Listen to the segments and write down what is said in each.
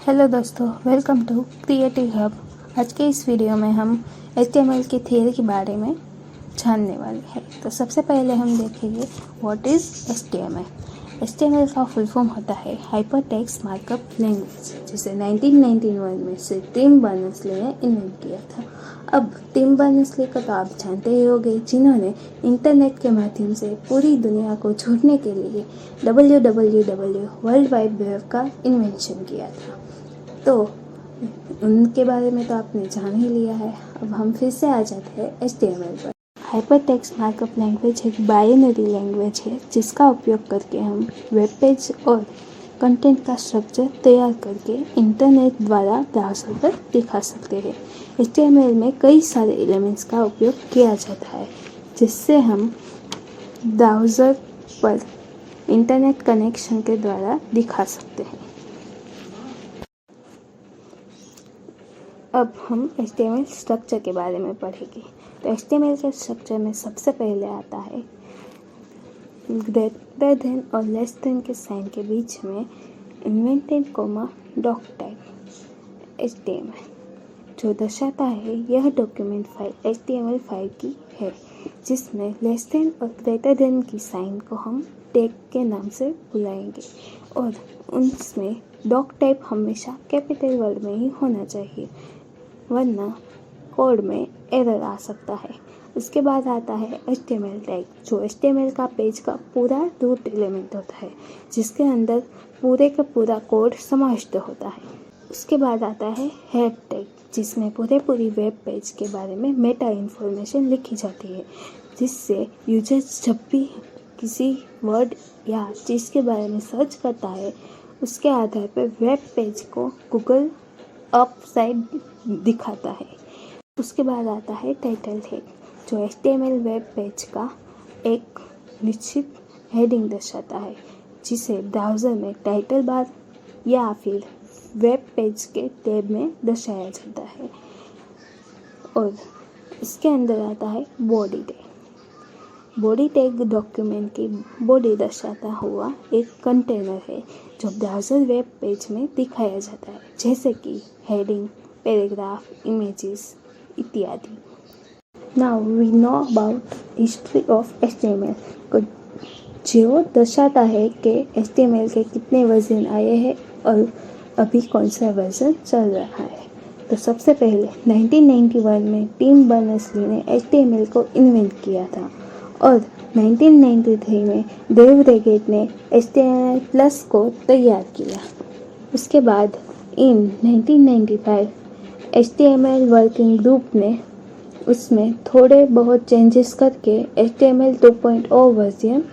Hello दोस्तों, welcome to creative hub. आज के इस वीडियो में हम HTML की थियरी के बारे में जानने वाले हैं। तो सबसे पहले हम देखेंगे व्हाट इज़ HTML। HTML का फुल फॉर्म होता है हाइपरटेक्स्ट मार्कअप लैंग्वेज, जिसे 1991 में से टिम बर्नर्स-ली ने इन्वेंट किया था। अब टिम बर्नर्स-ली को तो आप जानते ही होंगे, जिन्होंने इंटरनेट के माध्यम से पूरी दुनिया को जोड़ने के लिए www वर्ल्ड वाइड वेब का इन्वेंशन किया था। तो उनके बारे में तो आपने जान ही लिया है। अब हम फिर से आ जाते हैं HTML पर। हाइपरटेक्स्ट मार्कअप लैंग्वेज एक बाइनरी लैंग्वेज है जिसका उपयोग करके हम वेब पेज और कंटेंट का स्ट्रक्चर तैयार करके इंटरनेट द्वारा ब्राउज़र पर दिखा सकते हैं। HTML में कई सारे एलिमेंट्स का उपयोग किया जाता है जिससे हम ब्राउज़र पर इंटरनेट कनेक्शन के द्वारा दिखा सकते हैं। अब हम HTML स्ट्रक्चर के बारे में पढ़ेंगे। तो HTML के स्ट्रक्चर में सबसे पहले आता है ग्रेटर देन और लेस देन के साइन के बीच में inverted comma doc type HTML, जो दर्शाता है यह डॉक्यूमेंट फाइल HTML फाइल की है, जिसमें लेस देन और ग्रेटर देन की साइन को हम टैग के नाम से बुलाएंगे और उनमें डॉक टाइप हमेशा कैपिटल वर्ड में ही होना चाहिए, वरना कोड में एरर आ सकता है। उसके बाद आता है HTML टैग, जो HTML का पेज का पूरा रूट एलिमेंट होता है, जिसके अंदर पूरे का पूरा कोड समाविष्ट होता है। उसके बाद आता है हेड टैग, जिसमें पूरी वेब पेज के बारे में मेटा इन्फॉर्मेशन लिखी जाती है, जिससे यूजर्स जब भी किसी वर्ड या चीज़ के बारे में सर्च करता है, उसके आधार पर वेब पेज को गूगल अप साइड दिखाता है। उसके बाद आता है टाइटल टैग, जो HTML वेब पेज का एक निश्चित हेडिंग दर्शाता है, जिसे ब्राउज़र में टाइटल बार या फिर वेब पेज के टैब में दर्शाया जाता है। और इसके अंदर आता है body tag. Body tag document की बॉडी दर्शाता हुआ एक कंटेनर है, जो ब्राउज़र वेब पेज में दिखाया जाता है, जैसे कि हेडिंग, पैराग्राफ, इमेजेस इत्यादि। Now we know about history of HTML को, जो दर्शाता है कि HTML के कितने वर्जन आए हैं और अभी कौन सा वर्जन चल रहा है। तो सबसे पहले 1991 में टिम बर्नर्स-ली ने HTML को इन्वेंट किया था और 1993 में डेव रेगेट ने HTML+ को तैयार किया। उसके बाद इन 1995 HTML वर्किंग ग्रुप ने उसमें थोड़े बहुत चेंजेस करके HTML 2.0 वर्जन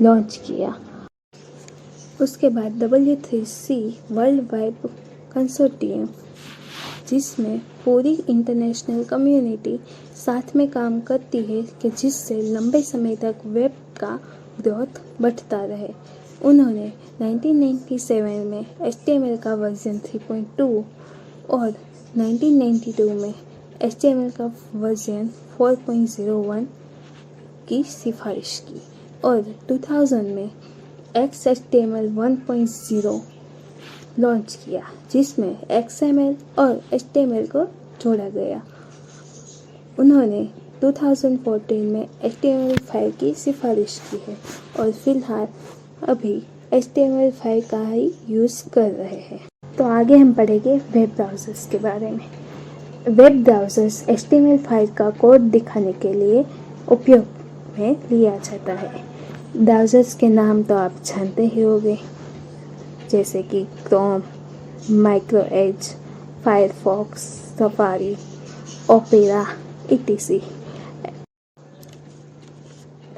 लॉन्च किया। उसके बाद W3C वर्ल्ड वाइड कंसोर्टियम, जिसमें पूरी इंटरनेशनल कम्युनिटी साथ में काम करती है कि जिससे लंबे समय तक वेब का ग्रोथ बढ़ता रहे। उन्होंने 1997 में HTML का वर्जन 3.2 और 1992 में HTML का वर्जन 4.01 की सिफारिश की और 2000 में XHTML 1.0 लॉन्च किया, जिसमें XML और HTML को जोड़ा गया। उन्होंने 2014 में HTML5 की सिफारिश की है और फिलहाल अभी HTML5 का ही यूज़ कर रहे हैं। तो आगे हम पढ़ेंगे वेब ब्राउज़र्स के बारे में। वेब ब्राउज़र्स HTML5 का कोड दिखाने के लिए उपयोग में लिया जाता है। ब्राउज़र्स के नाम तो आप जानते ही होंगे, जैसे कि Chrome, micro edge, Firefox, Safari, Opera etc।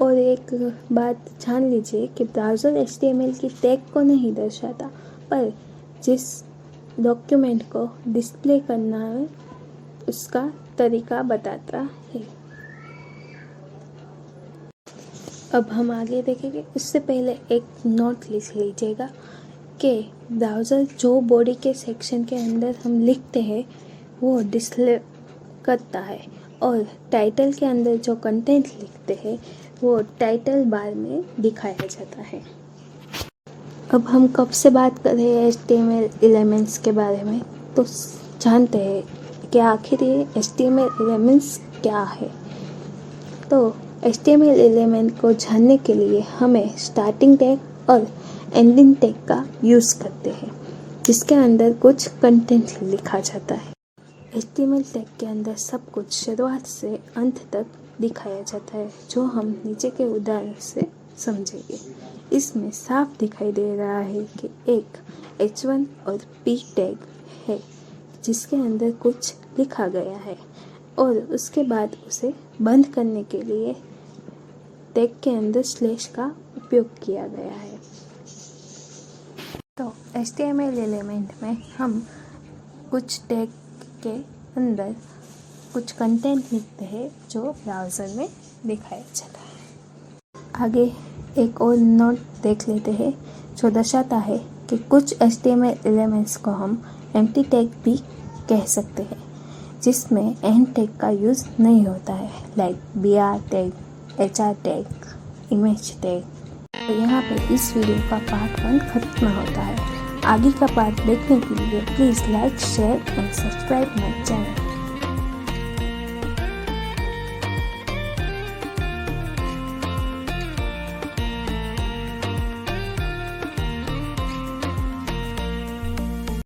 और एक बात जान लीजिए कि ब्राउज़र HTML की टैग को नहीं दर्शाता, पर जिस डॉक्यूमेंट को डिस्प्ले करना है उसका तरीका बताता है। अब हम आगे देखेंगे। उससे पहले एक नोट लिख लीजिएगा कि ब्राउज़र जो बॉडी के सेक्शन के अंदर हम लिखते हैं वो डिस्प्ले करता है और टाइटल के अंदर जो कंटेंट लिखते हैं वो टाइटल बार में दिखाया जाता है। अब हम कब से बात कर रहे हैं HTML एलिमेंट्स के बारे में, तो जानते हैं कि आखिर ये HTML एलिमेंट्स क्या है। तो HTML एलिमेंट को जानने के लिए हमें स्टार्टिंग टैग और एंडिंग टैग का यूज़ करते हैं, जिसके अंदर कुछ कंटेंट लिखा जाता है। HTML टैग के अंदर सब कुछ शुरुआत से अंत तक दिखाया जाता है, जो हम नीचे के उदाहरण से समझेंगे। इसमें साफ दिखाई दे रहा है कि एक H1 और P टैग है, जिसके अंदर कुछ लिखा गया है और उसके बाद उसे बंद करने के लिए टैग के अंदर स्लैश का उपयोग किया गया है। तो HTML एलिमेंट में हम कुछ टैग के अंदर कुछ कंटेंट लिखते हैं जो ब्राउज़र में दिखाया जाता है। आगे एक और नोट देख लेते हैं जो दर्शाता है कि कुछ HTML एलिमेंट्स को हम एम्प्टी टैग भी कह सकते हैं, जिसमें एंड टैग का यूज़ नहीं होता है, like BR tag, HR tag, image tag. तो यहाँ पे इस वीडियो का पार्ट 1 खत्म होता है। आगे का पार्ट देखने के लिए please like, share and subscribe my channel.